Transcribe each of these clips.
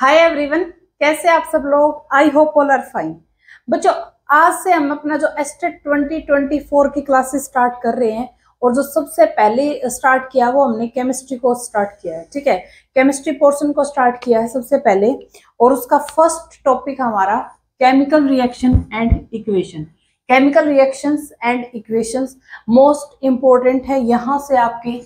Hi everyone, कैसे आप सब लोग। I hope all are fine. बच्चों, आज से हम अपना जो एस्टेट 2024 की क्लासेस स्टार्ट कर रहे हैं और जो सबसे पहले स्टार्ट किया वो हमने केमिस्ट्री को स्टार्ट किया है। ठीक है, केमिस्ट्री पोर्शन को स्टार्ट किया है सबसे पहले और उसका फर्स्ट टॉपिक हमारा chemical reaction and equation. Chemical reactions and equations most important है। यहाँ से आपके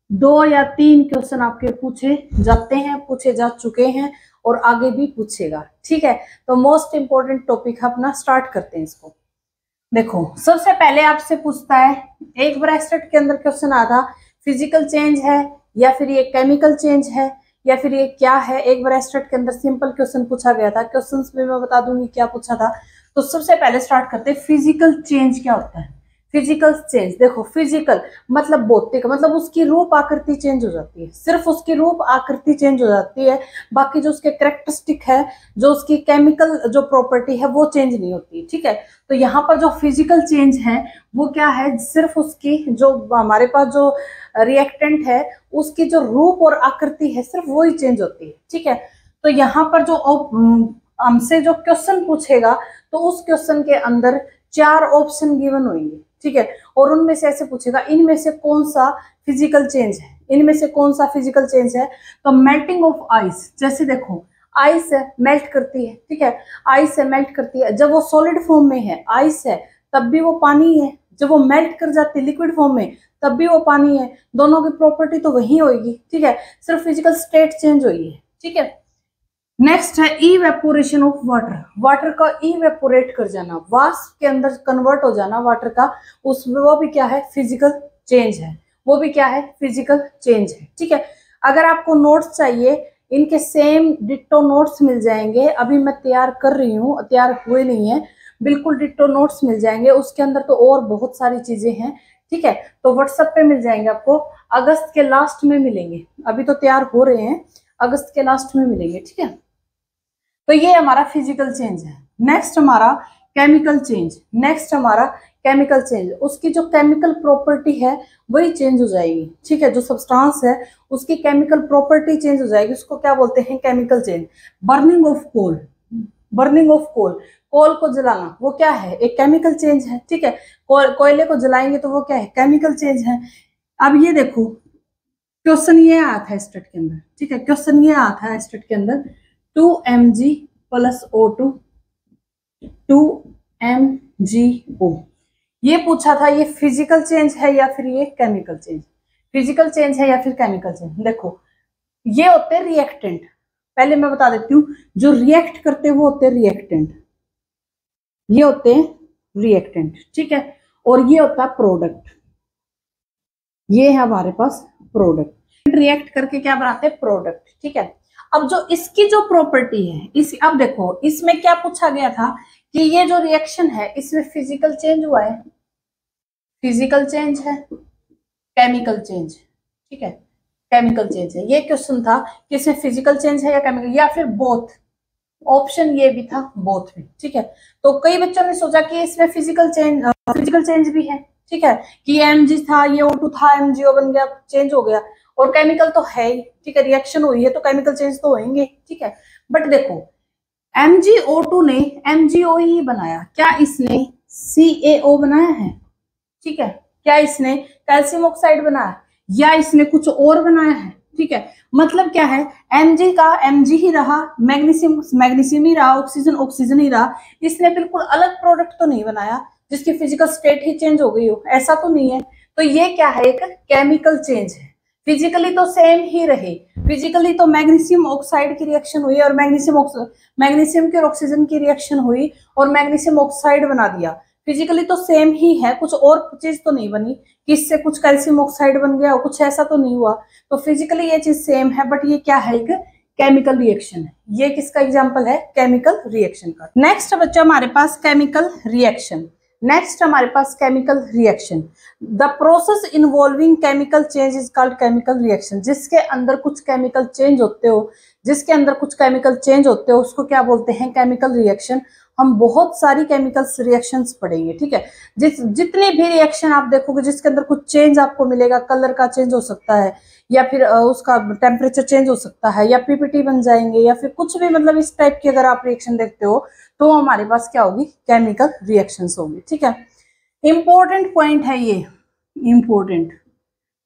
2 या 3 क्वेश्चन आपके पूछे जाते हैं, पूछे जा चुके हैं और आगे भी पूछेगा। ठीक है, तो मोस्ट इंपोर्टेंट टॉपिक अपना स्टार्ट करते हैं इसको। देखो, सबसे पहले आपसे पूछता है, एक बार एस्टेट के अंदर क्वेश्चन आया था, फिजिकल चेंज है या फिर ये केमिकल चेंज है या फिर ये क्या है। एक बार एस्टेट के अंदर सिंपल क्वेश्चन पूछा गया था। क्वेश्चन में मैं बता दूंगी क्या पूछा था। तो सबसे पहले स्टार्ट करते हैं, फिजिकल चेंज क्या होता है। फिजिकल चेंज, देखो फिजिकल मतलब भौतिक, मतलब उसकी रूप आकृति चेंज हो जाती है, सिर्फ उसकी रूप आकृति चेंज हो जाती है। बाकी जो उसके कैरेक्टरिस्टिक है, जो उसकी केमिकल जो प्रॉपर्टी है वो चेंज नहीं होती। ठीक है, तो यहाँ पर जो फिजिकल चेंज है वो क्या है, सिर्फ उसकी जो हमारे पास जो रिएक्टेंट है उसकी जो रूप और आकृति है सिर्फ वो ही चेंज होती है। ठीक है, तो यहाँ पर जो हमसे जो क्वेश्चन पूछेगा तो उस क्वेश्चन के अंदर 4 ऑप्शन गिवन होंगे। ठीक है, और उनमें से ऐसे पूछेगा, इनमें से कौन सा फिजिकल चेंज है, इनमें से कौन सा फिजिकल चेंज है। तो मेल्टिंग ऑफ आइस, जैसे देखो आइस मेल्ट करती है। ठीक है, आइस मेल्ट करती है, जब वो सॉलिड फॉर्म में है आइस है तब भी वो पानी है, जब वो मेल्ट कर जाती है लिक्विड फॉर्म में तब भी वो पानी है। दोनों की प्रॉपर्टी तो वही होगी। ठीक है, सिर्फ फिजिकल स्टेट चेंज हुई है। ठीक है, नेक्स्ट है इवेपोरेशन ऑफ वाटर। वाटर का इवेपोरेट कर जाना, वाष्प के अंदर कन्वर्ट हो जाना वाटर का, उसमें वो भी क्या है, फिजिकल चेंज है। वो भी क्या है, फिजिकल चेंज है। ठीक है, अगर आपको नोट्स चाहिए, इनके सेम डिट्टो नोट्स मिल जाएंगे। अभी मैं तैयार कर रही हूँ, तैयार हुए नहीं है, बिल्कुल डिट्टो नोट्स मिल जाएंगे। उसके अंदर तो और बहुत सारी चीजें हैं। ठीक है, तो व्हाट्सएप पे मिल जाएंगे आपको, अगस्त के लास्ट में मिलेंगे। अभी तो तैयार हो रहे हैं, अगस्त के लास्ट में मिलेंगे। ठीक है, तो ये हमारा फिजिकल चेंज है। नेक्स्ट हमारा केमिकल चेंज। नेक्स्ट हमारा केमिकल चेंज, उसकी जो केमिकल प्रॉपर्टी है वही चेंज हो जाएगी। ठीक है, जो सब्सटेंस है उसकी केमिकल प्रॉपर्टी चेंज हो जाएगी, उसको क्या बोलते हैं, chemical change. Burning of coal, burning of coal, coal को जलाना वो क्या है, एक केमिकल चेंज है। ठीक है, कोयले को जलाएंगे तो वो क्या है, केमिकल चेंज है। अब ये देखो, क्वेश्चन ये आया था स्टेट के अंदर। ठीक है, क्वेश्चन ये आया था स्टेट के अंदर, 2Mg प्लस O2 2MgO। ये पूछा था, ये फिजिकल चेंज है या फिर ये केमिकल चेंज। फिजिकल चेंज है या फिर केमिकल चेंज। देखो, ये होते हैं रिएक्टेंट। पहले मैं बता देती हूँ, जो रिएक्ट करते हैं वो होते हैं रिएक्टेंट, ये होते हैं रिएक्टेंट। ठीक है, और ये होता है प्रोडक्ट। ये है हमारे पास प्रोडक्ट, रिएक्ट करके क्या बनाते हैं, प्रोडक्ट। ठीक है, अब जो इसकी जो प्रॉपर्टी है इस, अब देखो इसमें क्या पूछा गया था कि ये जो रिएक्शन है इसमें फिजिकल चेंज हुआ है, फिजिकल चेंज है, केमिकल चेंज। ठीक है, केमिकल चेंज है। ये क्वेश्चन था कि इसमें फिजिकल चेंज है या केमिकल, या फिर बोथ। ऑप्शन ये भी था, बोथ भी। ठीक है, तो कई बच्चों ने सोचा कि इसमें फिजिकल चेंज भी है। ठीक है, कि Mg था, ये O2 था, MgO बन गया, चेंज हो गया। और केमिकल तो है ही। ठीक है, रिएक्शन हुई है तो केमिकल चेंज तो होंगे। ठीक है, बट देखो MgO2 ने MgO ही बनाया, क्या इसने CaO बनाया है। ठीक है, क्या इसने कैल्शियम ऑक्साइड बनाया या इसने कुछ और बनाया है। ठीक है, मतलब क्या है, Mg का Mg ही रहा, मैग्नीशियम मैग्नीशियम ही रहा, ऑक्सीजन ऑक्सीजन ही रहा। इसने बिल्कुल अलग प्रोडक्ट तो नहीं बनाया जिसकी फिजिकल स्टेट ही चेंज हो गई हो, ऐसा तो नहीं है। तो ये क्या है, एक केमिकल चेंज है। फिजिकली तो सेम ही रहे, फिजिकली तो मैग्नीशियम ऑक्साइड की रिएक्शन हुई और मैग्नीशियम के और ऑक्सीजन की रिएक्शन हुई और मैग्नीशियम ऑक्साइड बना दिया। फिजिकली तो सेम ही है, कुछ और चीज तो नहीं बनी कि इससे कुछ कैल्शियम ऑक्साइड बन गया और कुछ ऐसा तो नहीं हुआ। तो फिजिकली ये चीज सेम है, बट ये क्या है, एक केमिकल रिएक्शन है। ये किसका एग्जांपल है, केमिकल रिएक्शन का। नेक्स्ट बच्चा हमारे पास केमिकल रिएक्शन। नेक्स्ट हमारे पास chemical reaction, the process involving chemical change is called chemical reaction. जिसके अंदर कुछ केमिकल चेंज होते हो, जिसके अंदर कुछ केमिकल चेंज होते हैं उसको क्या बोलते हैं, केमिकल रिएक्शन। हम बहुत सारी केमिकल्स रिएक्शंस पढ़ेंगे, ठीक है। जितने भी रिएक्शन आप देखोगे जिसके अंदर कुछ चेंज आपको मिलेगा, कलर का चेंज हो सकता है या फिर उसका टेम्परेचर चेंज हो सकता है या पीपीटी बन जाएंगे या फिर कुछ भी, मतलब इस टाइप की अगर आप रिएक्शन देखते हो तो हमारे पास क्या होगी, केमिकल रिएक्शंस होगी, ठीक है। इंपॉर्टेंट पॉइंट है ये, इंपॉर्टेंट,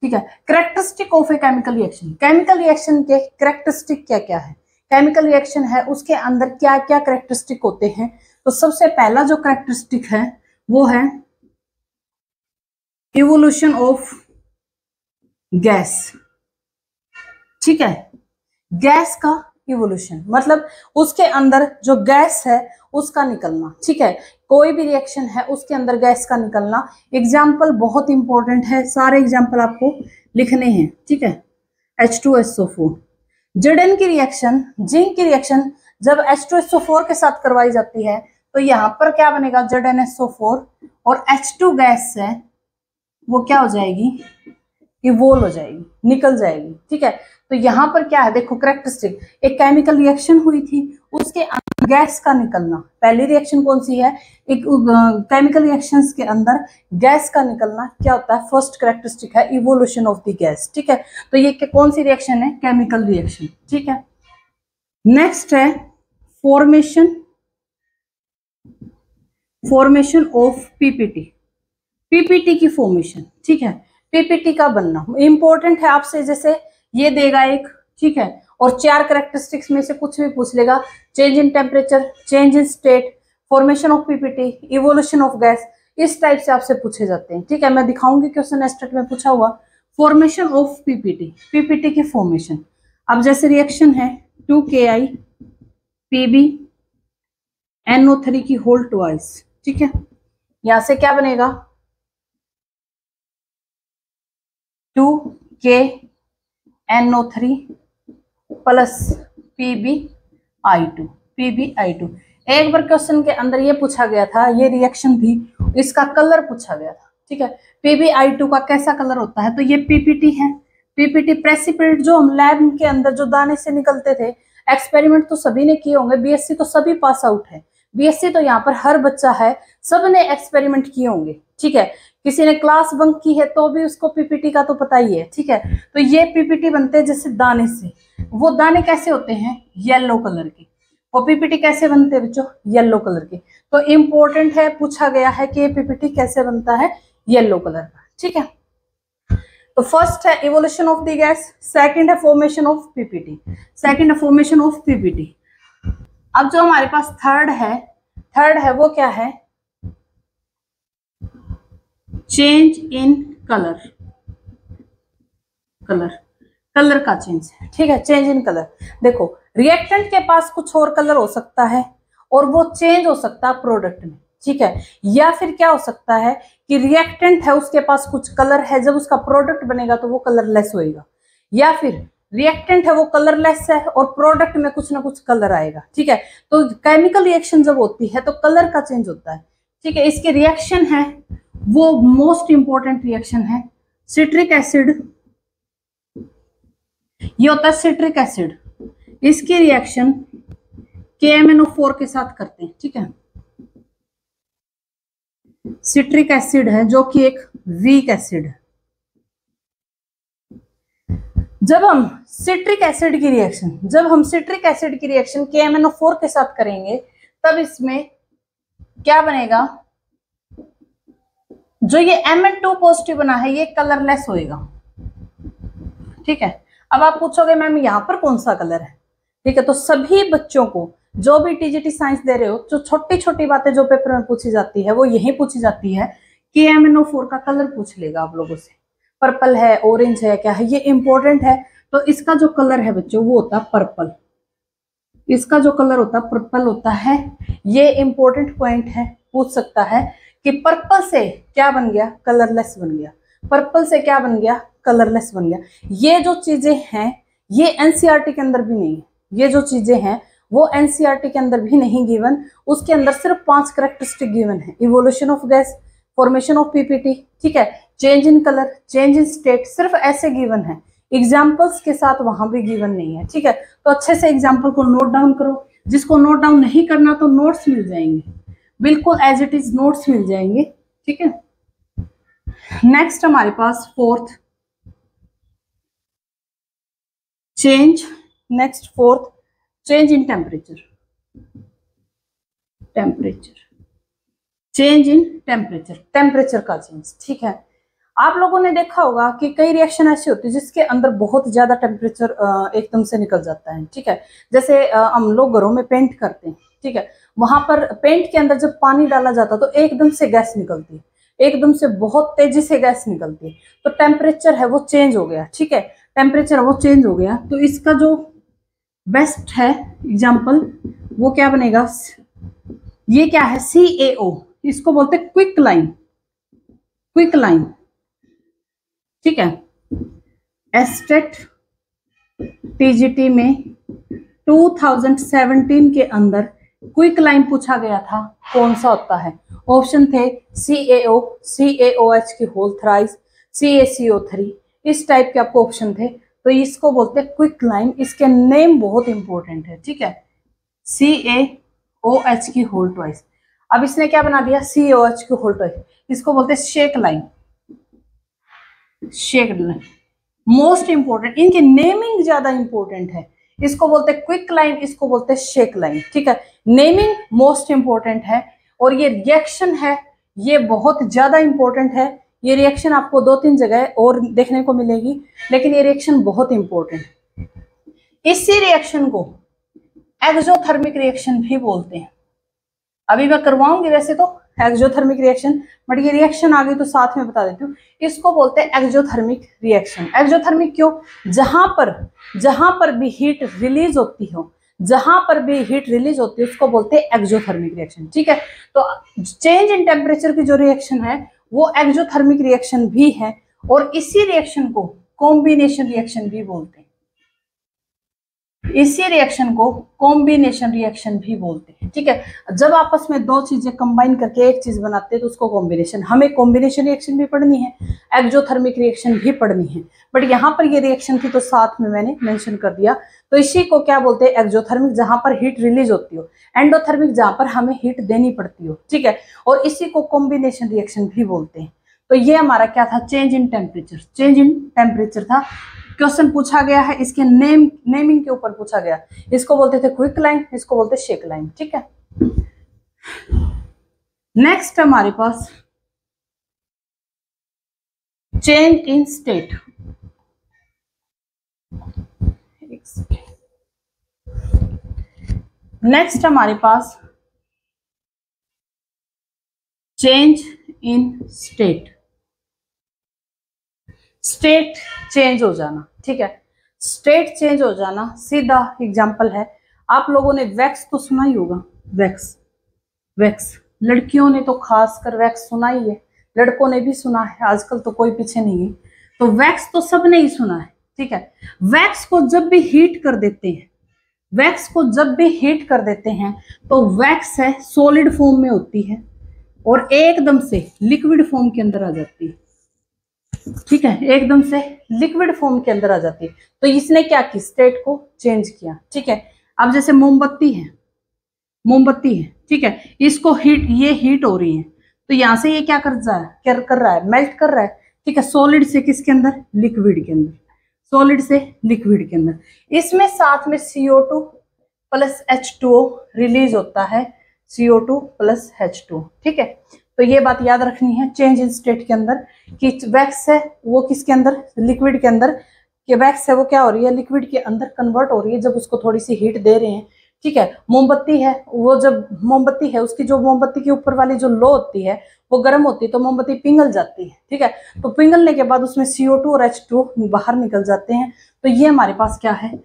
ठीक है। Characteristic of a chemical reaction, chemical reaction के कैरेक्टरिस्टिक क्या क्या है, केमिकल रिएक्शन है उसके अंदर क्या क्या कैरेक्टरिस्टिक होते हैं। तो सबसे पहला जो कैरेक्टरिस्टिक है वो है इवोल्यूशन ऑफ गैस, ठीक है। गैस का इवोल्यूशन मतलब उसके अंदर जो गैस है उसका निकलना, ठीक है। कोई भी रिएक्शन है उसके अंदर गैस का निकलना। एग्जाम्पल बहुत इंपॉर्टेंट है, सारे एग्जाम्पल आपको लिखने हैं, ठीक है। H2SO4, Zn की रिएक्शन, जिंक की रिएक्शन जब H2SO4 के साथ करवाई जाती है तो यहाँ पर क्या बनेगा, ZnSO4 और H2 गैस है वो क्या हो जाएगी, इवोल हो जाएगी, निकल जाएगी, ठीक है। तो यहाँ पर क्या है देखो कैरेक्टरिस्टिक, एक केमिकल रिएक्शन हुई थी उसके अंदर गैस का निकलना। पहली रिएक्शन कौन सी है, एक केमिकल रिएक्शंस के अंदर गैस का निकलना क्या होता है, फर्स्ट कैरेक्टरिस्टिक है इवोल्यूशन ऑफ द गैस, ठीक है। तो ये कौन सी रिएक्शन है, केमिकल रिएक्शन, ठीक है। नेक्स्ट है फॉर्मेशन ऑफ पीपीटी, पीपीटी की फॉर्मेशन, ठीक है। पीपीटी का बनना इंपॉर्टेंट है आपसे, जैसे ये देगा एक, ठीक है, और चार कैरेक्टरिस्टिक्स में से कुछ भी पूछ लेगा, change in temperature, change in state, formation of PPT, evolution of gas, इस टाइप से आपसे पूछे जाते हैं, ठीक है। मैं दिखाऊंगी क्वेश्चन स्टेट में पूछा हुआ। फॉर्मेशन ऑफ पीपीटी, पीपीटी की फॉर्मेशन, अब जैसे रिएक्शन है 2Ki PbNO3 की होल ट्वाइस, ठीक है। यहां से क्या बनेगा 2KNO3 प्लस PbI2, एक बार क्वेश्चन के अंदर ये पूछा गया था, ये रिएक्शन थी, इसका कलर पूछा गया था, ठीक है। PbI2 का कैसा कलर होता है, तो ये पीपीटी है, पीपीटी प्रेसिपिटेट जो हम लैब के अंदर जो दाने से निकलते थे, एक्सपेरिमेंट तो सभी ने किए होंगे, बीएससी तो सभी पास आउट है, बीएससी तो यहाँ पर हर बच्चा है, सबने एक्सपेरिमेंट किए होंगे, ठीक है। किसी ने क्लास बंक की है तो भी उसको पीपीटी का तो पता ही है, ठीक है। तो ये पीपीटी बनते हैं जैसे दाने से, वो दाने कैसे होते हैं, येलो कलर के, वो पीपीटी कैसे बनते हैं बच्चों, येलो कलर के। तो इंपॉर्टेंट है, पूछा गया है कि ये पीपीटी कैसे बनता है, येलो कलर का, ठीक है। तो फर्स्ट है evolution of the gas, second है फॉर्मेशन ऑफ पीपीटी, अब जो हमारे पास थर्ड है वो क्या है, चेंज इन कलर का चेंज, ठीक है, चेंज इन कलर। देखो रिएक्टेंट के पास कुछ और कलर हो सकता है और वो चेंज हो सकता है प्रोडक्ट में, ठीक है। या फिर क्या हो सकता है कि रिएक्टेंट है उसके पास कुछ कलर है, जब उसका प्रोडक्ट बनेगा तो वो कलरलेस होएगा, या फिर रिएक्टेंट है वो कलरलेस है और प्रोडक्ट में कुछ ना कुछ कलर आएगा, ठीक है। तो केमिकल रिएक्शन जब होती है तो कलर का चेंज होता है, ठीक है। इसके रिएक्शन है वो मोस्ट इंपॉर्टेंट रिएक्शन है सिट्रिक एसिड, ये होता है सिट्रिक एसिड, इसकी रिएक्शन KMnO4 के साथ करते हैं, ठीक है। सिट्रिक एसिड है जो कि एक वीक एसिड है। जब हम सिट्रिक एसिड की रिएक्शन KMnO4 के साथ करेंगे तब इसमें क्या बनेगा, जो ये Mn2 पॉजिटिव बना है ये कलरलेस होएगा, ठीक है। अब आप पूछोगे मैम यहाँ पर कौन सा कलर है, ठीक है। तो सभी बच्चों को जो भी टीजीटी साइंस दे रहे हो, जो छोटी छोटी बातें जो पेपर में पूछी जाती है वो यही पूछी जाती है कि KMnO4 का कलर पूछ लेगा आप लोगों से, पर्पल है, ऑरेंज है, क्या है, ये इंपॉर्टेंट है। तो इसका जो कलर है बच्चों वो होता है पर्पल, इसका जो कलर होता है पर्पल होता है। ये इंपॉर्टेंट पॉइंट है, पूछ सकता है कि पर्पल से क्या बन गया, कलरलेस बन गया, पर्पल से क्या बन गया, कलरलेस बन गया। ये जो चीजें हैं ये एनसीईआरटी के अंदर भी नहीं है, ये जो चीजें हैं वो एनसीईआरटी के अंदर भी नहीं गिवन, उसके अंदर सिर्फ 5 कैरेक्टरिस्टिक गिवन है, evolution of gas, formation of PPT, ठीक है, change in colour, change in state, सिर्फ ऐसे गिवन है। एग्जाम्पल्स के साथ वहां भी गिवन नहीं है, ठीक है। तो अच्छे से एग्जाम्पल को नोट डाउन करो, जिसको नोट डाउन नहीं करना तो नोट्स मिल जाएंगे, बिल्कुल एज इट इज नोट्स मिल जाएंगे, ठीक है। नेक्स्ट हमारे पास fourth change, next fourth change in temperature, temperature, change in temperature, temperature का चेंज, ठीक है। आप लोगों ने देखा होगा कि कई रिएक्शन ऐसी होती है जिसके अंदर बहुत ज्यादा टेम्परेचर एकदम से निकल जाता है, ठीक है। जैसे हम लोग घरों में पेंट करते हैं, ठीक है, वहां पर पेंट के अंदर जब पानी डाला जाता है तो एकदम से गैस निकलती है, एकदम से बहुत तेजी से गैस निकलती है, तो टेम्परेचर है वो चेंज हो गया, ठीक है, टेम्परेचर वो चेंज हो गया। तो इसका जो बेस्ट है एग्जाम्पल वो क्या बनेगा, ये क्या है, CaO, इसको बोलते हैं क्विक लाइन, क्विक लाइन, ठीक है। एस्टेट TGT में 2017 के अंदर क्विक लाइन पूछा गया था, कौन सा होता है, ऑप्शन थे CaO, CaOH की होल थ्राइस, CaCO3, इस टाइप के आपको ऑप्शन थे। तो इसको बोलते हैं क्विक लाइन, इसके नेम बहुत इंपॉर्टेंट है, ठीक है, CaOH की होल ट्वाइस। अब इसने क्या बना दिया, CaOH की होल ट्वाइस, इसको बोलते हैं shake line, shake line most important, इनकी नेमिंग ज्यादा इंपॉर्टेंट है, इसको बोलते हैं क्विक लाइन, इसको बोलते हैं शेक लाइन, ठीक है। नेमिंग मोस्ट इंपॉर्टेंट है और ये रिएक्शन है ये बहुत ज्यादा इंपॉर्टेंट है। ये रिएक्शन आपको 2-3 जगह और देखने को मिलेगी, लेकिन ये रिएक्शन बहुत इंपॉर्टेंट है। इसी रिएक्शन को एक्सोथर्मिक रिएक्शन भी बोलते हैं, अभी मैं करवाऊंगी वैसे तो एक्सोथर्मिक रिएक्शन, बट ये रिएक्शन आ गई तो साथ में बता देती हूँ। इसको बोलते हैं एक्सोथर्मिक रिएक्शन। एक्सोथर्मिक क्यों, जहां पर भी हीट रिलीज होती हो, जहां पर भी हीट रिलीज होती है उसको बोलते हैं एक्सोथर्मिक रिएक्शन, ठीक है। तो चेंज इन टेम्परेचर की जो रिएक्शन है वो एक्सोथर्मिक रिएक्शन भी है, और इसी रिएक्शन को कॉम्बिनेशन रिएक्शन भी बोलते हैं, इसी रिएक्शन को कॉम्बिनेशन रिएक्शन भी बोलते हैं, ठीक है। जब आपस में दो चीजें कंबाइन करके एक चीज बनाते हैं तो उसको कॉम्बिनेशन, हमें कॉम्बिनेशन रिएक्शन भी पढ़नी है, एक्सोथर्मिक रिएक्शन भी पढ़नी है, बट यहाँ पर ये रिएक्शन थी तो साथ में मैंने मेंशन कर दिया। तो इसी को क्या बोलते हैं, एक्सोथर्मिक, जहां पर हीट रिलीज होती हो, एंडोथर्मिक जहां पर हमें हीट देनी पड़ती हो, ठीक है, और इसी को कॉम्बिनेशन रिएक्शन भी बोलते हैं। तो ये हमारा क्या था, change in temperature, change in temperature था। क्वेश्चन पूछा गया है, इसके नेमिंग के ऊपर पूछा गया, इसको बोलते थे क्विक लाइन, इसको बोलते शेक लाइन, ठीक है। नेक्स्ट हमारे पास चेंज इन स्टेट, नेक्स्ट हमारे पास change in state, state change हो जाना, ठीक है, स्टेट चेंज हो जाना। सीधा एग्जांपल है, आप लोगों ने वैक्स तो सुना ही होगा, वैक्स, वैक्स लड़कियों ने तो खासकर वैक्स सुना ही है, लड़कों ने भी सुना है, आजकल तो कोई पीछे नहीं है, तो वैक्स तो सबने ही सुना है, ठीक है। वैक्स को जब भी हीट कर देते हैं, वैक्स को जब भी हीट कर देते हैं तो वैक्स है सॉलिड फॉर्म में होती है और एकदम से लिक्विड फॉर्म के अंदर आ जाती है, ठीक है, एकदम से लिक्विड फॉर्म के अंदर आ जाती है। तो इसने क्या की, स्टेट को चेंज किया, ठीक है। अब जैसे मोमबत्ती है, मोमबत्ती है, ठीक है, इसको हीट, ये हीट हो रही है, तो यहां से ये क्या कर रहा है, मेल्ट कर रहा है, ठीक है, सॉलिड से किसके अंदर, लिक्विड के अंदर, सॉलिड से लिक्विड के अंदर। इसमें साथ में CO2 प्लस H2O रिलीज होता है, CO2 प्लस H2O, ठीक है। तो ये बात याद रखनी है चेंज इन स्टेट के अंदर कि वैक्स है वो किसके अंदर, लिक्विड के अंदर, कि वैक्स है वो क्या हो रही है, लिक्विड के अंदर कन्वर्ट हो रही है जब उसको थोड़ी सी हीट दे रहे हैं, ठीक है। मोमबत्ती है, वो जब मोमबत्ती है उसकी जो मोमबत्ती के ऊपर वाली जो लो होती है वो गर्म होती है तो मोमबत्ती पिघल जाती है, ठीक है। तो पिघलने के बाद उसमें CO2 और H2O बाहर निकल जाते हैं। तो ये हमारे पास क्या है,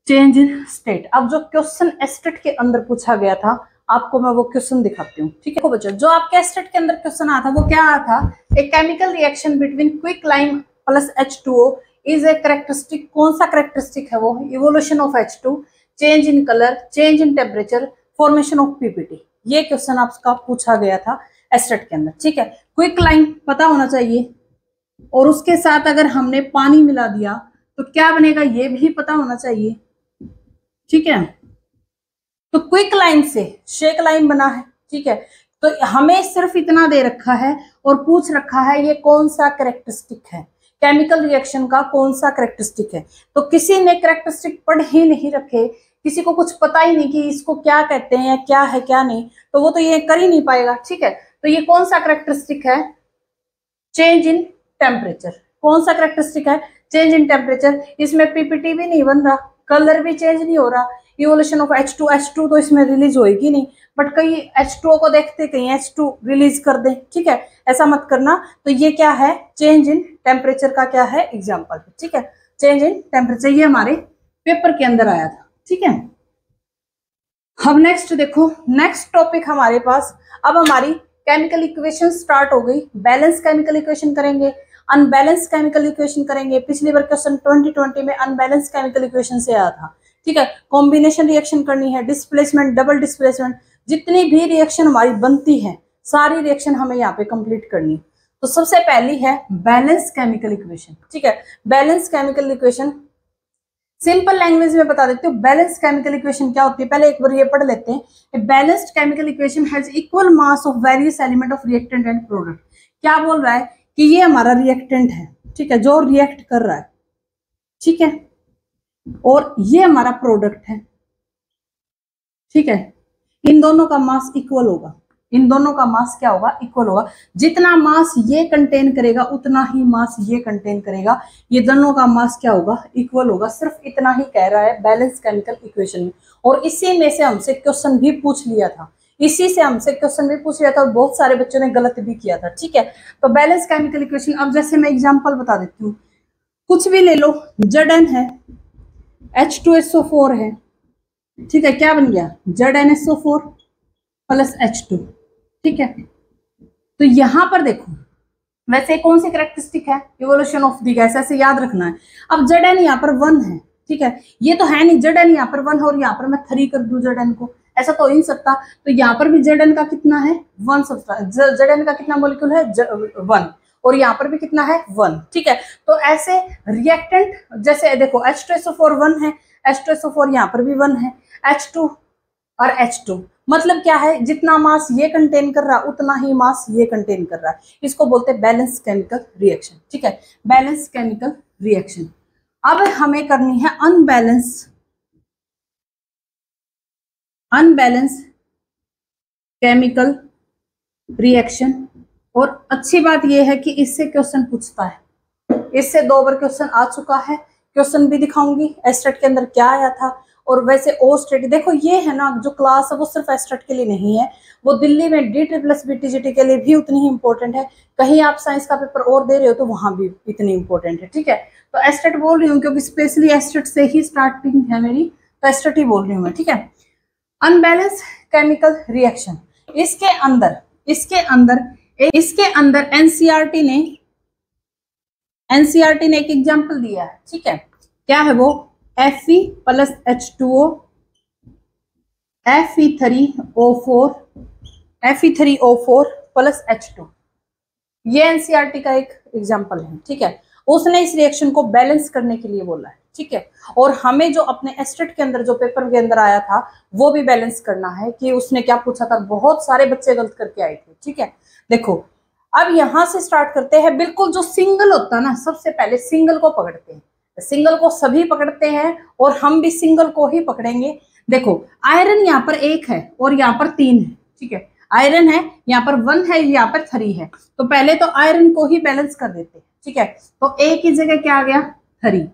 चेंज इन स्टेट। अब जो क्वेश्चन एस्टेट के अंदर पूछा गया था, आपको मैं वो क्वेश्चन दिखाती हूँ, ठीक है बच्चों। जो आपके एस्टेट के अंदर क्वेश्चन आया था वो क्या आया था, ए chemical reaction between quick lime plus H2O is a characteristic, कौन सा कैरेक्टरिस्टिक है वो, evolution of H2, change in colour, change in temperature, formation of PPT। ये क्वेश्चन आपका पूछा गया था एस्टेट के अंदर, ठीक है। क्विक लाइम पता होना चाहिए, और उसके साथ अगर हमने पानी मिला दिया तो क्या बनेगा ये भी पता होना चाहिए, ठीक है। तो क्विक लाइन से शेक लाइन बना है, ठीक है। तो हमें सिर्फ इतना दे रखा है और पूछ रखा है ये कौन सा कैरेक्टरिस्टिक है, केमिकल रिएक्शन का कौन सा कैरेक्टरिस्टिक है। तो किसी ने कैरेक्टरिस्टिक पढ़ ही नहीं रखे, किसी को कुछ पता ही नहीं कि इसको क्या कहते हैं, क्या है क्या नहीं, तो वो तो ये कर ही नहीं पाएगा, ठीक है। तो ये कौन सा कैरेक्टरिस्टिक है, चेंज इन टेम्परेचर। कौन सा कैरेक्टरिस्टिक है, चेंज इन टेम्परेचर। इसमें पीपीटी भी नहीं बन रहा, कलर भी चेंज नहीं हो रहा, इवोल्यूशन ऑफ H2 तो इसमें रिलीज होएगी नहीं, बट कहीं H2O को देखते कहीं H2 रिलीज कर दे, ठीक है, ऐसा मत करना। तो ये क्या है, चेंज इन टेम्परेचर का क्या है एग्जाम्पल, ठीक है, चेंज इन टेम्परेचर, ये हमारे पेपर के अंदर आया था, ठीक है। अब नेक्स्ट देखो, नेक्स्ट टॉपिक हमारे पास, अब हमारी केमिकल इक्वेशन स्टार्ट हो गई। बैलेंस केमिकल इक्वेशन करेंगे, अनबैलेंस केमिकल इक्वेशन करेंगे। पिछली बार क्वेश्चन 2020 में अनबैलेंस केमिकल इक्वेशन से आया था, ठीक है। कॉम्बिनेशन रिएक्शन करनी है, डिस्प्लेसमेंट, डबल डिस्प्लेसमेंट, जितनी भी रिएक्शन हमारी बनती है सारी रिएक्शन हमें यहाँ पे कंप्लीट करनी है। तो सबसे पहली है बैलेंस केमिकल इक्वेशन, ठीक है। Balance chemical equation simple language में बता देती हूँ। बैलेंस केमिकल इक्वेशन क्या होती है, पहले एक बार ये पढ़ लेते हैं। Balanced chemical equation has equal mass of various element of reactant and product. क्या बोल रहा है कि ये हमारा रिएक्टेंट है, ठीक है, जो रिएक्ट कर रहा है, ठीक है, और ये हमारा प्रोडक्ट है, ठीक है। इन दोनों का मास इक्वल होगा, इन दोनों का मास क्या होगा, इक्वल होगा। जितना मास ये कंटेन करेगा उतना ही मास ये कंटेन करेगा, ये दोनों का मास क्या होगा, इक्वल होगा। सिर्फ इतना ही कह रहा है बैलेंस केमिकल इक्वेशन में, और इसी में से हमसे क्वेश्चन भी पूछ लिया था, इसी से हमसे क्वेश्चन भी पूछ लिया था, और बहुत सारे बच्चों ने गलत भी किया था, ठीक है। तो बैलेंस केमिकल इक्वेशन, अब जैसे मैं एग्जाम्पल बता देती हूँ, कुछ भी ले लो, Zn है, H2SO4 है, ठीक है, क्या बन गया, ZnSO4 प्लस H2, ठीक है। तो यहां पर देखो, वैसे कौन सी कैरेक्टरिस्टिक है, इवोल्यूशन ऑफ द गैस, ऐसे याद रखना है। अब Zn यहाँ पर 1 है, ठीक है, ये तो है नहीं, Zn यहाँ पर 1 और यहाँ पर मैं 3 कर दूं Zn को, ऐसा तो हो नहीं सकता। तो यहाँ पर भी Zn का कितना है, 1 सब्सटेंस, Zn का कितना मॉलिक्यूल है, 1, और यहाँ पर भी कितना है, 1, ठीक है। तो ऐसे रिएक्टेंट, जैसे देखो H2SO4 1 है, H2SO4 यहाँ पर भी 1 है, H2 और H2, मतलब क्या है, जितना मास ये कंटेन कर रहा है उतना ही मास ये कंटेन कर रहा है। इसको बोलते हैं बैलेंस केमिकल रिएक्शन, ठीक है, बैलेंस केमिकल रिएक्शन। अब हमें करनी है अनबैलेंस केमिकल रिएक्शन। और अच्छी बात यह है कि इससे क्वेश्चन पूछता है, इससे 2 बार क्वेश्चन आ चुका है, क्वेश्चन भी दिखाऊंगी एस्टेट के अंदर क्या आया था। और वैसे ओ स्टेट, देखो ये है ना, जो क्लास है वो सिर्फ एस्टेट के लिए नहीं है, वो दिल्ली में DSSS BTGT के लिए भी उतनी ही इंपॉर्टेंट है। कहीं आप साइंस का पेपर और दे रहे हो तो वहां भी इतनी इंपॉर्टेंट है, ठीक है। तो एस्टेट बोल रही हूँ क्योंकि स्पेशली एस्टेट से ही स्टार्टिंग है मेरी, तो एस्टेट ही बोल रही हूँ मैं, ठीक है। अनबैलेंस केमिकल रिएक्शन, इसके अंदर एनसीईआरटी ने एक एग्जाम्पल दिया है, ठीक है, क्या है वो, Fe plus H2O, Fe3O4 plus H2, ये एनसीईआरटी का एक एग्जाम्पल है, ठीक है। उसने इस रिएक्शन को बैलेंस करने के लिए बोला है, ठीक है। और हमें जो अपने एस्टेट के अंदर, जो पेपर के अंदर आया था, वो भी बैलेंस करना है कि उसने क्या पूछा था। बहुत सारे बच्चे गलत करके आए थे, ठीक है। देखो अब यहां से स्टार्ट करते हैं, बिल्कुल जो सिंगल होता है ना, सबसे पहले सिंगल को पकड़ते हैं। सिंगल को सभी पकड़ते हैं और हम भी सिंगल को ही पकड़ेंगे। देखो आयरन यहाँ पर 1 है और यहाँ पर 3 है, ठीक है, आयरन है यहाँ पर 1 है, यहाँ पर 3 है। तो पहले तो आयरन को ही बैलेंस कर देते हैं, ठीक है। तो A की जगह क्या आ गया, 3,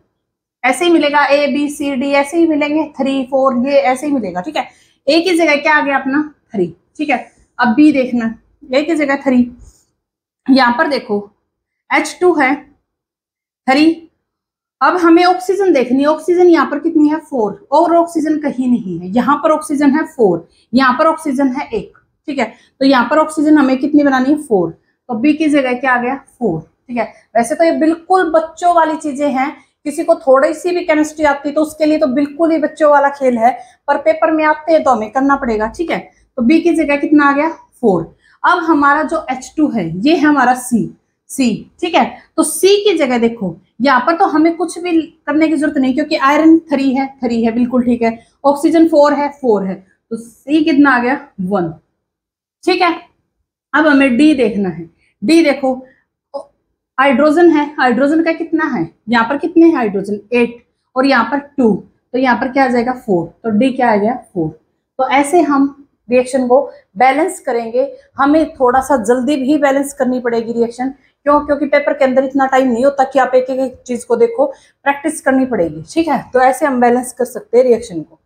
ऐसे ही मिलेगा, A B C D ऐसे ही मिलेंगे, 3 4 ये ऐसे ही मिलेगा, ठीक है। A की जगह क्या आ गया अपना 3, ठीक है। अब B देखना, A की जगह 3, यहाँ पर देखो H2 है 3। अब हमें ऑक्सीजन देखनी है, ऑक्सीजन यहाँ पर कितनी है 4, और ऑक्सीजन कहीं नहीं है, यहाँ पर ऑक्सीजन है 4, यहाँ पर ऑक्सीजन है 1, ठीक है। तो यहाँ पर ऑक्सीजन हमें कितनी बनानी है 4, तो बी की जगह क्या आ गया 4, ठीक है। वैसे तो ये बिल्कुल बच्चों वाली चीजें हैं, किसी को थोड़ी सी भी केमिस्ट्री आती है तो उसके लिए तो बिल्कुल ही बच्चों वाला खेल है, पर पेपर में आते हैं तो हमें करना पड़ेगा, ठीक है। तो बी की जगह कितना आ गया 4। अब हमारा जो H2 है ये है हमारा C, सी, ठीक है। तो सी की जगह देखो यहाँ पर तो हमें कुछ भी करने की जरूरत नहीं, क्योंकि आयरन 3 है, बिल्कुल ठीक है। ऑक्सीजन 4 है, तो सी कितना आ गया 1, ठीक है। अब हमें डी देखना है। डी देखो, हाइड्रोजन है, हाइड्रोजन का कितना है, यहाँ पर कितने हैं हाइड्रोजन 8 और यहाँ पर 2, तो यहाँ पर क्या आ जाएगा 4, तो डी क्या आ गया 4। तो ऐसे हम रिएक्शन को बैलेंस करेंगे। हमें थोड़ा सा जल्दी भी बैलेंस करनी पड़ेगी रिएक्शन, क्यों? क्योंकि पेपर के अंदर इतना टाइम नहीं होता कि आप एक एक चीज को देखो, प्रैक्टिस करनी पड़ेगी, ठीक है। तो ऐसे हम बैलेंस कर सकते हैं रिएक्शन को।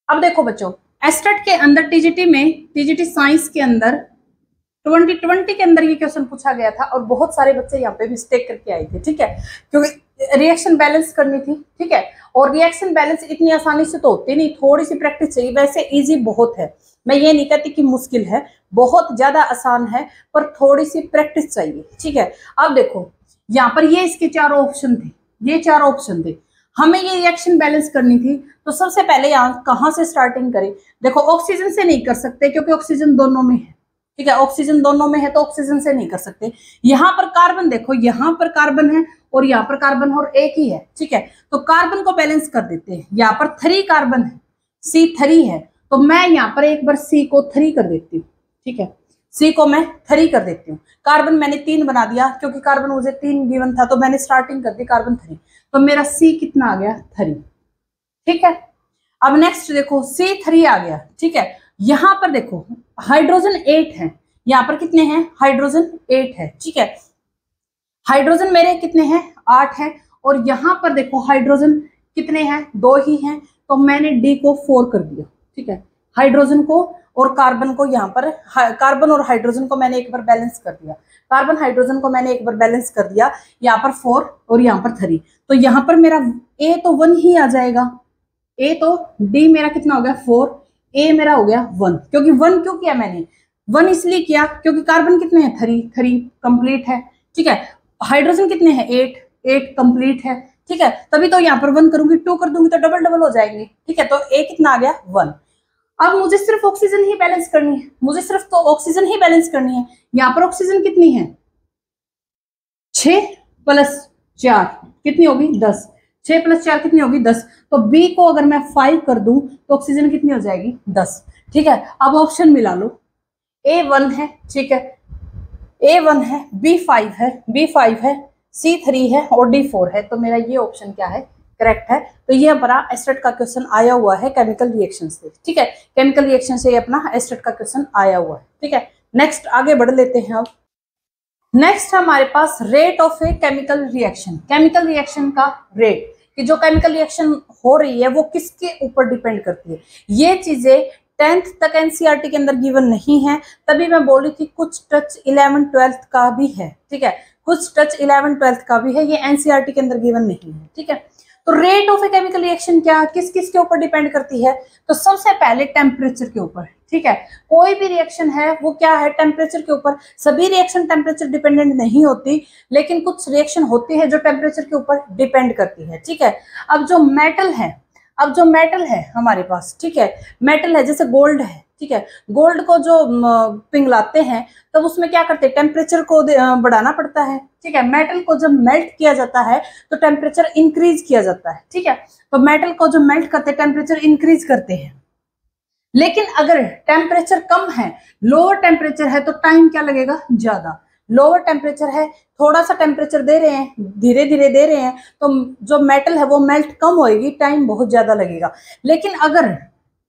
अब देखो बच्चों, एस्टेट के अंदर टीजीटी में, टीजीटी साइंस के अंदर 2020 के अंदर ये क्वेश्चन पूछा गया था और बहुत सारे बच्चे यहाँ पे मिस्टेक करके आए थे, ठीक है, क्योंकि रिएक्शन बैलेंस करनी थी, ठीक है। और रिएक्शन बैलेंस इतनी आसानी से तो होती नहीं, थोड़ी सी प्रैक्टिस चाहिए। वैसे इजी बहुत है, मैं ये नहीं कहती कि मुश्किल है, बहुत ज्यादा आसान है, पर थोड़ी सी प्रैक्टिस चाहिए, ठीक है। अब देखो यहाँ पर ये इसके 4 ऑप्शन थे, ये 4 ऑप्शन थे, हमें ये रिएक्शन बैलेंस करनी थी। तो सबसे पहले यहाँ कहाँ से स्टार्टिंग करें? देखो ऑक्सीजन से नहीं कर सकते, क्योंकि ऑक्सीजन दोनों में है, ठीक है, ऑक्सीजन दोनों में है, तो ऑक्सीजन से नहीं कर सकते। यहाँ पर कार्बन देखो, यहाँ पर कार्बन है और यहाँ पर कार्बन और एक ही है, ठीक है। तो कार्बन को बैलेंस कर देते हैं। यहाँ पर 3 कार्बन है, C3 है, तो मैं यहाँ पर एक बार C को 3 कर देती हूँ, ठीक है, C को मैं 3 कर देती हूँ। कार्बन मैंने 3 बना दिया, क्योंकि कार्बन मुझे 3 गिवन था, तो मैंने स्टार्टिंग कर दी कार्बन 3, तो मेरा C कितना आ गया 3, ठीक है। अब नेक्स्ट देखो C3 आ गया, ठीक है। यहां पर देखो हाइड्रोजन 8 है, यहां पर कितने हैं हाइड्रोजन 8 है, ठीक है। हाइड्रोजन मेरे कितने हैं 8 है, और यहां पर देखो हाइड्रोजन कितने हैं 2 ही हैं, तो मैंने डी को 4 कर दिया, ठीक है। हाइड्रोजन को और कार्बन को, यहाँ पर कार्बन और हाइड्रोजन को मैंने एक बार बैलेंस कर दिया, कार्बन हाइड्रोजन को मैंने एक बार बैलेंस कर दिया, यहाँ पर 4 और यहाँ पर 3, तो यहाँ पर मेरा ए तो 1 ही आ जाएगा, ए तो डी मेरा कितना हो गया 4, ए मेरा हो गया 1, क्योंकि 1 क्यों किया मैंने, 1 इसलिए किया क्योंकि कार्बन कितने हैं 3 कंप्लीट है, ठीक है। हाइड्रोजन कितने हैं 8 कंप्लीट है, ठीक है। तभी तो यहाँ पर 1 करूंगी, 2 कर दूंगी तो डबल डबल हो जाएंगे, ठीक है। तो ए कितना आ गया 1। अब मुझे सिर्फ ऑक्सीजन ही बैलेंस करनी है, मुझे सिर्फ तो ऑक्सीजन ही बैलेंस करनी है। यहाँ पर ऑक्सीजन कितनी है 6 + 4 कितनी होगी 10, 6 + 4 कितनी होगी 10, तो बी को अगर मैं 5 कर दूं तो ऑक्सीजन कितनी हो जाएगी 10, ठीक है। अब ऑप्शन मिला लो, A1 है, ठीक है, A1 है, B5 है, B5 है, C3 है और D4 है, तो मेरा ये ऑप्शन क्या है करेक्ट है। तो ये हमारा एस्टेट का क्वेश्चन आया हुआ है केमिकल रिएक्शन से, ठीक है, केमिकल रिएक्शन से अपना एस्टेट का क्वेश्चन आया हुआ है, ठीक है। नेक्स्ट आगे बढ़ लेते हैं। अब नेक्स्ट हमारे पास rate of a chemical reaction, chemical reaction का रेट, कि जो केमिकल रिएक्शन हो रही है वो किसके ऊपर डिपेंड करती है। ये चीजें 10th तक एनसीईआरटी के अंदर गिवन नहीं है, तभी मैं बोल रही थी कुछ टच 11 12th का भी है, ठीक है, कुछ टच 11 12th का भी है, ये एनसीईआरटी के अंदर गिवन नहीं है, ठीक है। तो rate of a chemical reaction क्या किस किस के ऊपर डिपेंड करती है? तो सबसे पहले टेम्परेचर के ऊपर, ठीक है। कोई भी रिएक्शन है वो क्या है टेम्परेचर के ऊपर, सभी रिएक्शन टेम्परेचर डिपेंडेंट नहीं होती, लेकिन कुछ रिएक्शन होती है जो टेम्परेचर के ऊपर डिपेंड करती है, ठीक है। अब जो मेटल है हमारे पास, ठीक है, मेटल है जैसे गोल्ड है, ठीक है, गोल्ड को जो पिघलाते हैं तब उसमें क्या करते हैं टेम्परेचर को बढ़ाना पड़ता है, ठीक है। मेटल को जब मेल्ट किया जाता है तो टेम्परेचर इंक्रीज किया जाता है, ठीक है। तो मेटल को जो मेल्ट करते हैं टेम्परेचर इंक्रीज करते हैं, लेकिन अगर टेम्परेचर कम है, लोअर टेम्परेचर है, तो टाइम क्या लगेगा ज्यादा। लोअर टेम्परेचर है, थोड़ा सा टेम्परेचर दे रहे हैं, धीरे धीरे दे रहे हैं, तो जो मेटल है वो मेल्ट कम होएगी, टाइम बहुत ज्यादा लगेगा। लेकिन अगर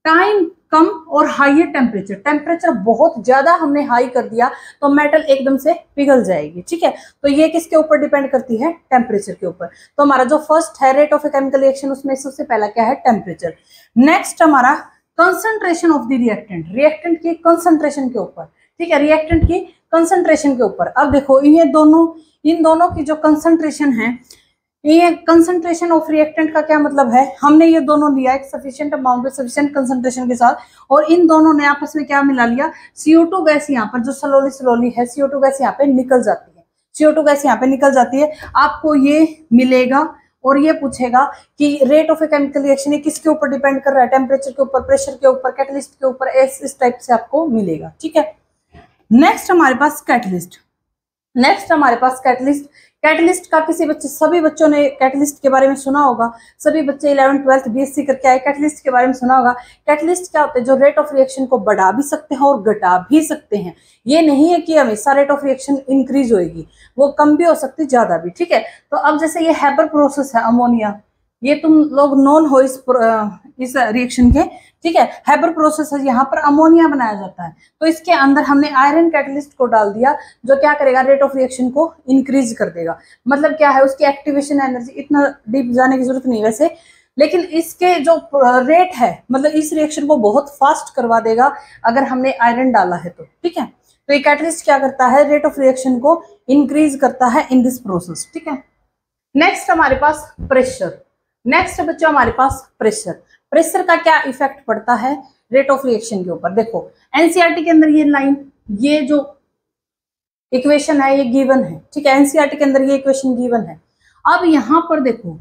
टाइम कम और हाइयर टेम्परेचर बहुत ज्यादा हमने हाई कर दिया तो मेटल एकदम से पिघल जाएगी, ठीक है। तो ये किसके ऊपर डिपेंड करती है टेम्परेचर के ऊपर। तो हमारा जो फर्स्ट है rate of a chemical reaction, उसमें सबसे पहला क्या है टेम्परेचर। नेक्स्ट हमारा concentration of the reactant, reactant की कंसंट्रेशन के ऊपर, ठीक है, रिएक्टेंट की कंसंट्रेशन के ऊपर। अब देखो इन दोनों की जो कंसंट्रेशन है, ये कंसंट्रेशन ऑफ रिएक्टेंट का क्या मतलब है, हमने ये दोनों लिया एक सफिशिएंट अमाउंट में सफिशिएंट कंसंट्रेशन के साथ, और इन दोनों ने आपस में क्या मिला लिया, CO2 गैस यहाँ पर जो स्लोली है CO2 गैस यहाँ पे निकल जाती है, CO2 गैस यहाँ पे निकल जाती है। आपको ये मिलेगा और ये पूछेगा कि rate of a chemical reaction किसके ऊपर डिपेंड कर रहा है, टेम्परेचर के ऊपर, प्रेशर के ऊपर, कैटलिस्ट के ऊपर, इस टाइप से आपको मिलेगा, ठीक है। नेक्स्ट हमारे पास कैटलिस्ट। नेक्स्ट हमारे पास कैटलिस्ट। कैटलिस्ट का किसी बच्चे, सभी बच्चों ने कैटलिस्ट के बारे में सुना होगा, सभी बच्चे 11th 12th बीएससी करके आए, कैटलिस्ट के बारे में सुना होगा। कैटलिस्ट क्या होते हैं, जो रेट ऑफ रिएक्शन को बढ़ा भी सकते हैं और घटा भी सकते हैं। ये नहीं है कि हमेशा रेट ऑफ रिएक्शन इंक्रीज होगी, वो कम भी हो सकती, ज्यादा भी। ठीक है, तो अब जैसे ये हैबर प्रोसेस है अमोनिया, ये तुम लोग नॉन हो इस रिएक्शन के। ठीक है, हैबर प्रोसेस है, यहाँ पर अमोनिया बनाया जाता है, तो इसके अंदर हमने आयरन कैटलिस्ट को डाल दिया, जो क्या करेगा, रेट ऑफ रिएक्शन को इंक्रीज कर देगा। मतलब क्या है, उसकी एक्टिवेशन एनर्जी, इतना डीप जाने की जरूरत नहीं वैसे, लेकिन इसके जो रेट है, मतलब इस रिएक्शन को बहुत फास्ट करवा देगा अगर हमने आयरन डाला है तो। ठीक है, तो ये कैटलिस्ट क्या करता है, रेट ऑफ रिएक्शन को इंक्रीज करता है इन दिस प्रोसेस। ठीक है, नेक्स्ट हमारे पास प्रेशर। नेक्स्ट बच्चों हमारे पास प्रेशर। प्रेशर का क्या इफेक्ट पड़ता है रेट ऑफ रिएक्शन के ऊपर। देखो एनसीईआरटी के अंदर ये लाइन, ये जो इक्वेशन है ये गिवन है। ठीक है, एनसीईआरटी के अंदर ये इक्वेशन गिवन है। अब यहाँ पर देखो,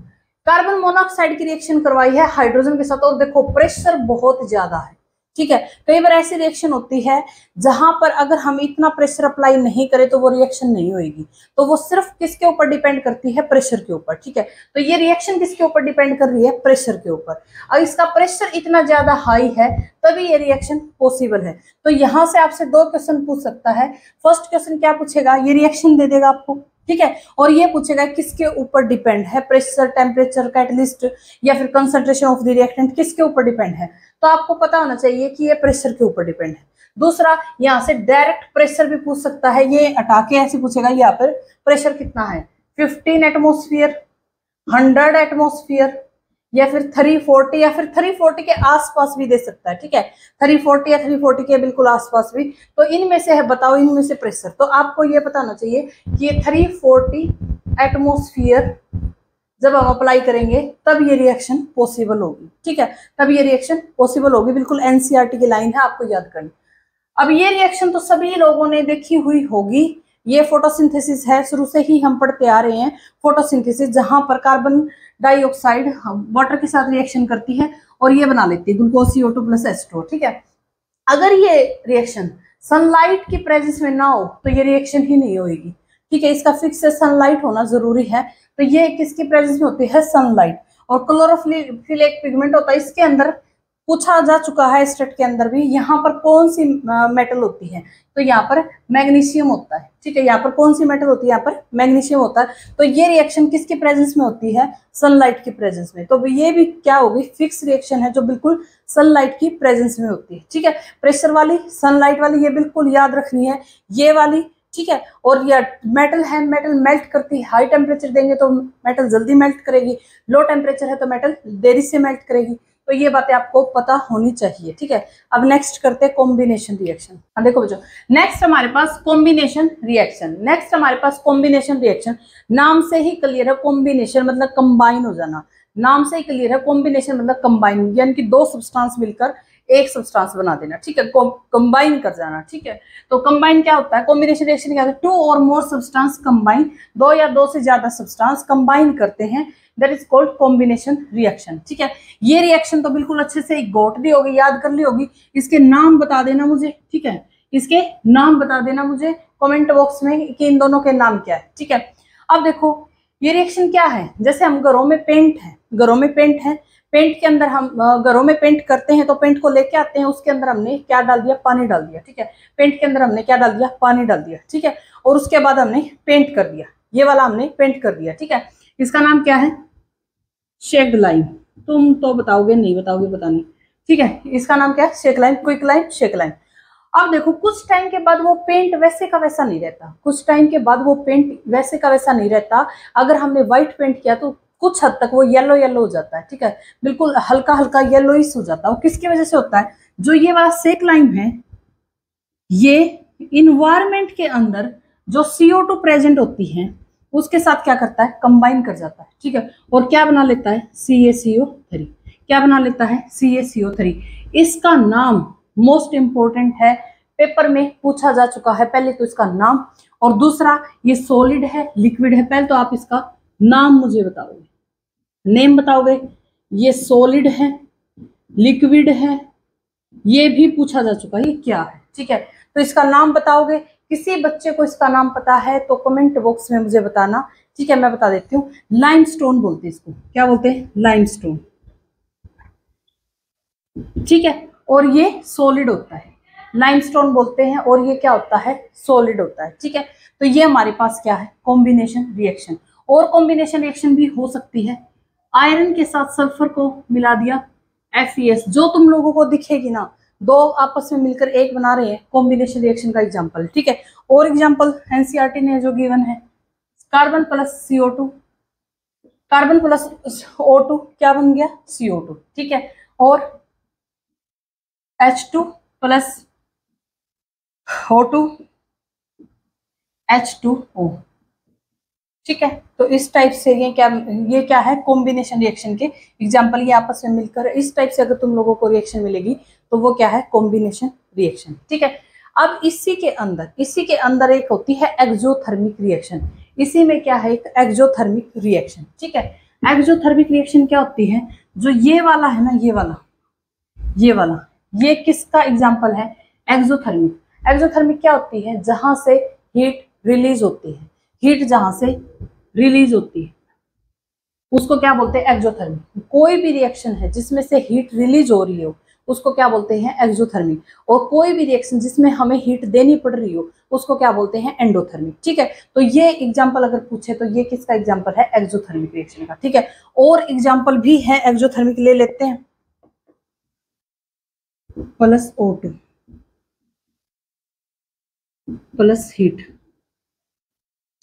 कार्बन मोनोऑक्साइड की रिएक्शन करवाई है हाइड्रोजन के साथ, और देखो प्रेशर बहुत ज्यादा है। ठीक है, कई बार ऐसी रिएक्शन होती है जहां पर अगर हम इतना प्रेशर अप्लाई नहीं करें तो वो रिएक्शन नहीं होगी, तो वो सिर्फ किसके ऊपर डिपेंड करती है, प्रेशर के ऊपर। ठीक है, तो ये रिएक्शन किसके ऊपर डिपेंड कर रही है, प्रेशर के ऊपर। और इसका प्रेशर इतना ज्यादा हाई है तभी ये रिएक्शन पॉसिबल है। तो यहाँ से आपसे दो क्वेश्चन पूछ सकता है। फर्स्ट क्वेश्चन क्या पूछेगा, ये रिएक्शन दे देगा आपको, ठीक है, और ये पूछेगा किसके ऊपर डिपेंड है, प्रेशर, टेम्परेचर, कैटलिस्ट या फिर कंसंट्रेशन ऑफ द रिएक्टेंट किसके ऊपर डिपेंड है। तो आपको पता होना चाहिए कि ये प्रेशर के ऊपर डिपेंड है। दूसरा, यहाँ से डायरेक्ट प्रेशर भी पूछ सकता है, ये हटा के ऐसे पूछेगा यहाँ पर प्रेशर कितना है, 15 एटमोस्फियर, 100 एटमोस्फियर, या फिर 340, या फिर 340 के आसपास भी दे सकता है। ठीक है, 340 या 340 के बिल्कुल आसपास भी। तो इनमें से है, बताओ इनमें से प्रेशर। तो आपको ये पता होना चाहिए कि ये 340 एटमोस्फियर जब हम अप्लाई करेंगे तब ये रिएक्शन पॉसिबल होगी। ठीक है, तब ये रिएक्शन पॉसिबल होगी, बिल्कुल एनसीईआरटी की लाइन है, आपको याद करनी। अब ये रिएक्शन तो सभी लोगों ने देखी हुई होगी, ये फोटोसिंथेसिस है, शुरू से ही हम पढ़ते आ रहे हैं फोटोसिंथेसिस, जहां पर कार्बन डाइऑक्साइड वाटर के साथ रिएक्शन करती है और ये बना लेती है ग्लूकोज CO2 प्लस H2। ठीक है, अगर ये रिएक्शन सनलाइट की प्रेजेंस में ना हो तो ये रिएक्शन ही नहीं होगी। ठीक है, इसका फिक्स है, सनलाइट होना जरूरी है। तो ये किसकी प्रेजेंस में होती है, सनलाइट। और क्लोरोफिल एक पिगमेंट होता है, इसके अंदर पूछा जा चुका है स्टेट के अंदर भी, यहाँ पर कौन सी मेटल होती है, तो यहाँ पर मैग्नीशियम होता है। ठीक है, यहाँ पर कौन सी मेटल होती है, यहाँ पर मैग्नीशियम होता है। तो ये रिएक्शन किसकी प्रेजेंस में होती है, सनलाइट की प्रेजेंस में। तो ये भी क्या होगी, फिक्स रिएक्शन है जो बिल्कुल सनलाइट की प्रेजेंस में होती है। ठीक है, प्रेशर वाली, सनलाइट वाली, ये बिल्कुल याद रखनी है, ये वाली। ठीक है, और ये मेटल है, मेटल मेल्ट करती है, हाई टेम्परेचर देंगे तो मेटल जल्दी मेल्ट करेगी, लो टेम्परेचर है तो मेटल देरी से मेल्ट करेगी। तो ये बातें आपको पता होनी चाहिए। ठीक है, अब नेक्स्ट करते हैं कॉम्बिनेशन रिएक्शन। देखो बच्चों, नेक्स्ट हमारे पास कॉम्बिनेशन रिएक्शन। नेक्स्ट हमारे पास कॉम्बिनेशन रिएक्शन, नाम से ही क्लियर है, कॉम्बिनेशन मतलब कंबाइन हो जाना। नाम से ही क्लियर है, कॉम्बिनेशन मतलब कंबाइन, यानी कि दो सब्सटेंस मिलकर एक सब्सटेंस बना देना। ठीक है, कंबाइन कर जाना। ठीक है, तो कंबाइन क्या होता है, कॉम्बिनेशन रिएक्शन क्या होता है, 2 और मोर सब्सटेंस कंबाइन, 2 या 2 से ज्यादा सब्सटेंस कंबाइन करते हैं, that is called combination reaction. ठीक है, ये रिएक्शन तो बिल्कुल अच्छे से गोट दी होगी, याद कर ली होगी। इसके नाम बता देना मुझे। ठीक है, इसके नाम बता देना मुझे कमेंट बॉक्स में कि इन दोनों के नाम क्या है। ठीक है, अब देखो ये रिएक्शन क्या है, जैसे हम घरों में पेंट है, घरों में पेंट है, पेंट के अंदर हम घरों में पेंट करते हैं तो पेंट को लेके आते हैं, उसके अंदर हमने क्या डाल दिया, पानी डाल दिया। ठीक है, पेंट के अंदर हमने क्या डाल दिया, पानी डाल दिया। ठीक है, और उसके बाद हमने पेंट कर दिया, ये वाला हमने पेंट कर दिया। ठीक है, इसका नाम क्या है, शेक्ड लाइम। तुम तो बताओगे, नहीं बताओगे पता नहीं। ठीक है, इसका नाम क्या है, shake lime, quick lime, shake lime. अब देखो कुछ टाइम के बाद वो पेंट वैसे का वैसा नहीं रहता, कुछ टाइम के बाद वो पेंट वैसे का वैसा नहीं रहता। अगर हमने व्हाइट पेंट किया तो कुछ हद तक वो येलो येलो हो जाता है। ठीक है, बिल्कुल हल्का हल्का येलोइश हो जाता है। वो किसकी वजह से होता है, जो ये वाला शेक लाइम है, ये इन्वायरमेंट के अंदर जो CO2 प्रेजेंट होती है उसके साथ क्या करता है, कंबाइन कर जाता है। ठीक है, और क्या बना लेता है, CaCO3। क्या बना लेता है, CaCO3। इसका नाम मोस्ट इंपोर्टेंट है, पेपर में पूछा जा चुका है। पहले तो इसका नाम, और दूसरा ये सॉलिड है, लिक्विड है। पहले तो आप इसका नाम मुझे बताओगे, नेम बताओगे। ये सॉलिड है, लिक्विड है, ये भी पूछा जा चुका है, ये क्या है। ठीक है, तो इसका नाम बताओगे किसी बच्चे को इसका नाम पता है तो कमेंट बॉक्स में मुझे बताना, ठीक है। मैं बता देती हूँ, लाइमस्टोन बोलते हैं इसको। क्या बोलते हैं? लाइमस्टोन, ठीक है। और ये सॉलिड होता है, लाइमस्टोन बोलते हैं, और ये क्या होता है? सॉलिड होता है, ठीक है। तो ये हमारे पास क्या है? Combination reaction. और कॉम्बिनेशन रिएक्शन भी हो सकती है, आयरन के साथ सल्फर को मिला दिया, FeS, जो तुम लोगों को दिखेगी ना, दो आपस में मिलकर एक बना रहे हैं, कॉम्बिनेशन रिएक्शन का एग्जांपल, ठीक है। और एग्जांपल एनसीईआरटी ने जो गिवन है, carbon plus CO2, carbon plus O2 क्या बन गया? CO2, ठीक है। और H2 प्लस O2 H2O, ठीक है। तो इस टाइप से ये क्या है? कॉम्बिनेशन रिएक्शन के एग्जांपल। ये आपस में मिलकर इस टाइप से अगर तुम लोगों को रिएक्शन मिलेगी तो वो क्या है? कॉम्बिनेशन रिएक्शन, ठीक है। अब इसी के अंदर एक होती है एक्सोथर्मिक रिएक्शन। इसी में क्या है? एक एक्सोथर्मिक रिएक्शन, ठीक है। एक्सोथर्मिक रिएक्शन क्या होती है? जो ये वाला है ना, ये वाला, ये किसका एग्जाम्पल है? एक्सोथर्मिक। एक्सोथर्मिक क्या होती है? जहां से हीट रिलीज होती है, हीट जहां से रिलीज होती है उसको क्या बोलते हैं? एक्सोथर्मिक। कोई भी रिएक्शन है जिसमें से हीट रिलीज हो रही हो उसको क्या बोलते हैं? एक्सोथर्मिक। और कोई भी रिएक्शन जिसमें हमें हीट देनी पड़ रही हो उसको क्या बोलते हैं? एंडोथर्मिक, ठीक है। तो ये एग्जाम्पल अगर पूछे तो ये किसका एग्जाम्पल है? एक्सोथर्मिक रिएक्शन का, ठीक है। और एग्जाम्पल भी है एक्सोथर्मिक, ले लेते हैं, प्लस O2 प्लस हीट,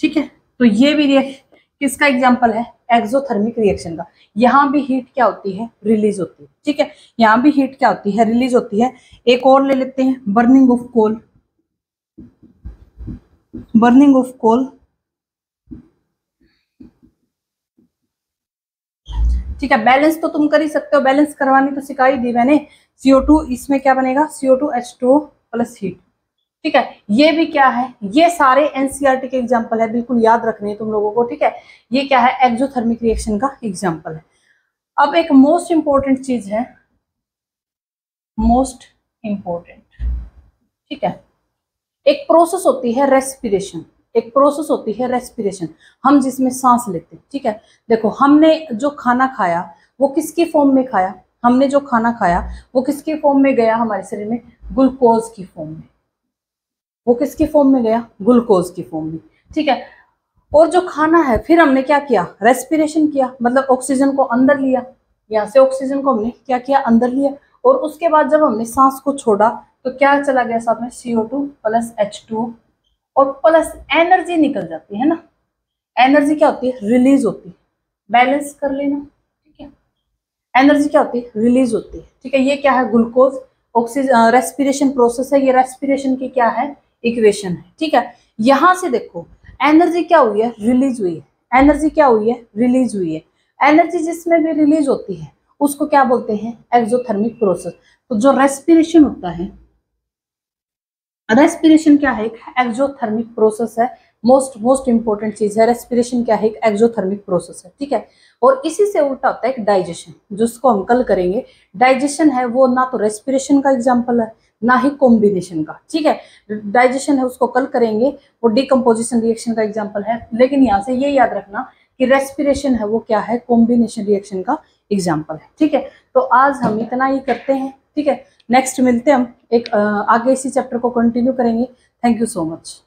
ठीक है। तो ये भी किसका एग्जाम्पल है? एक्सोथर्मिक रिएक्शन का। यहां भी हीट क्या होती है? रिलीज होती है, ठीक है। यहां भी हीट क्या होती है? रिलीज होती है। एक और ले लेते हैं, burning of coal, burning of coal, ठीक है। बैलेंस तो तुम कर ही सकते हो, बैलेंस करवानी तो सिखा ही दी मैंने। CO2, इसमें क्या बनेगा? CO2 H2O प्लस हीट, ठीक है। ये भी क्या है? ये सारे एनसीईआरटी के एग्जांपल है, बिल्कुल याद रखने तुम लोगों को, ठीक है। ये क्या है? एक्सोथर्मिक रिएक्शन का एग्जांपल है। अब एक मोस्ट इंपॉर्टेंट चीज है, मोस्ट इंपॉर्टेंट, ठीक है। एक प्रोसेस होती है रेस्पिरेशन, एक प्रोसेस होती है रेस्पिरेशन, हम जिसमें सांस लेते हैं, ठीक है। देखो, हमने जो खाना खाया वो किसकी फॉर्म में खाया? हमने जो खाना खाया वो किसकी फॉर्म में गया हमारे शरीर में? ग्लूकोज की फॉर्म में। वो किसकी फॉर्म में गया? ग्लूकोज की फॉर्म में, ठीक है। और जो खाना है फिर हमने क्या किया? रेस्पिरेशन किया, मतलब ऑक्सीजन को अंदर लिया, यहाँ से ऑक्सीजन को हमने क्या किया? अंदर लिया। और उसके बाद जब हमने सांस को छोड़ा तो क्या चला गया साथ में? CO2 प्लस H2O, और प्लस एनर्जी निकल जाती है ना। एनर्जी क्या होती है? रिलीज होती है। बैलेंस कर लेना, ठीक है। एनर्जी क्या होती है? रिलीज होती है, ठीक है। ये क्या है? ग्लूकोज, ऑक्सीजन, रेस्पिरेशन प्रोसेस है। ये रेस्पिरेशन की क्या है? इक्वेशन है, ठीक है। यहां से देखो, एनर्जी क्या हुई है? रिलीज हुई है। एनर्जी क्या हुई है? रिलीज हुई है। एनर्जी जिसमें भी रिलीज होती है उसको क्या बोलते हैं? Exothermic process. तो जो रेस्पिरेशन होता है, रेस्पिरेशन क्या है? एक एक्सोथर्मिक प्रोसेस है। मोस्ट इंपॉर्टेंट चीज है, रेस्पिरेशन क्या है? एक एक्सोथर्मिक प्रोसेस है, ठीक है। और इसी से उल्टा होता है एक डाइजेशन, जिसको हम कल करेंगे। डाइजेशन है वो ना तो रेस्पिरेशन का एग्जाम्पल है ना ही कॉम्बिनेशन का, ठीक है। डाइजेशन है उसको कल करेंगे, वो डिकम्पोजिशन रिएक्शन का एग्जाम्पल है। लेकिन यहाँ से ये याद रखना कि रेस्पिरेशन है वो क्या है? कॉम्बिनेशन रिएक्शन का एग्जाम्पल है, ठीक है। तो आज हम इतना ही करते हैं, ठीक है। नेक्स्ट मिलते हैं हम एक आगे इसी चैप्टर को कंटिन्यू करेंगे। Thank you so much.